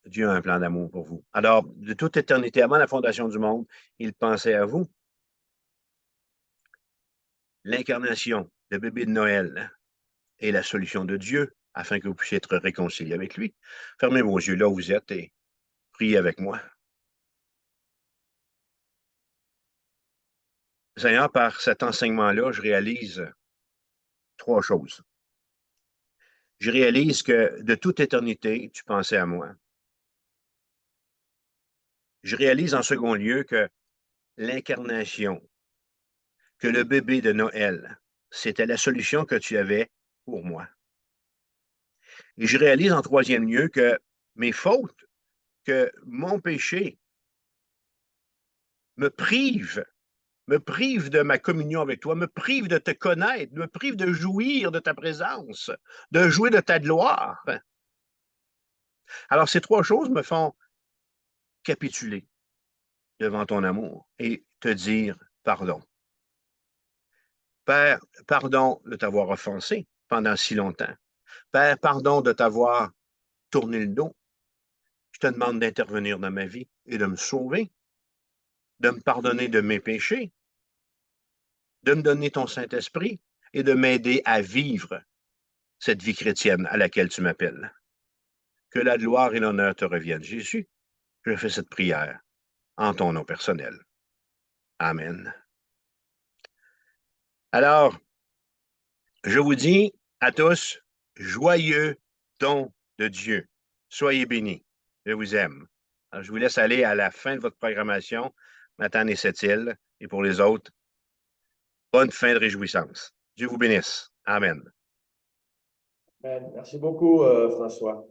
Dieu a un plan d'amour pour vous. Alors, de toute éternité, avant la fondation du monde, il pensait à vous. L'incarnation, le bébé de Noël, est la solution de Dieu afin que vous puissiez être réconciliés avec lui. Fermez vos yeux là où vous êtes et priez avec moi. Seigneur, par cet enseignement-là, je réalise 3 choses. Je réalise que de toute éternité, tu pensais à moi. Je réalise en second lieu que l'incarnation, que le bébé de Noël, c'était la solution que tu avais pour moi. Et je réalise en troisième lieu que mes fautes, que mon péché me prive de ma communion avec toi, me prive de te connaître, me prive de jouir de ta présence, de jouir de ta gloire. Alors, ces 3 choses me font capituler devant ton amour et te dire pardon. Père, pardon de t'avoir offensé pendant si longtemps. Père, pardon de t'avoir tourné le dos. Je te demande d'intervenir dans ma vie et de me sauver, de me pardonner de mes péchés, de me donner ton Saint-Esprit et de m'aider à vivre cette vie chrétienne à laquelle tu m'appelles. Que la gloire et l'honneur te reviennent. Jésus, je fais cette prière en ton nom personnel. Amen. Alors, je vous dis à tous, joyeux don de Dieu. Soyez bénis. Je vous aime. Alors, je vous laisse aller à la fin de votre programmation, Matane et Sept-Îles, et pour les autres, bonne fin de réjouissance. Dieu vous bénisse. Amen. Merci beaucoup, François.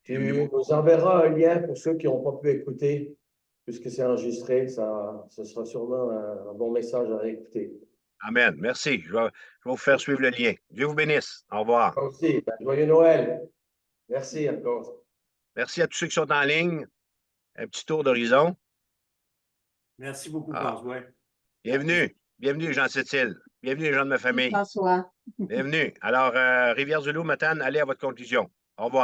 Tu nous enverras un lien pour ceux qui n'ont pas pu écouter, puisque c'est enregistré. Ce sera sûrement un bon message à réécouter. Amen. Merci. Je vais vous faire suivre le lien. Dieu vous bénisse. Au revoir. Toi aussi. Joyeux Noël. Merci encore. Merci à tous ceux qui sont en ligne. Un petit tour d'horizon. Merci beaucoup, Ah. François. Bienvenue. Bienvenue, Jean Sept-Îles. Bienvenue, les gens de ma famille. François. Bienvenue. Alors, Rivière-du-Loup, Matane, allez à votre conclusion. Au revoir.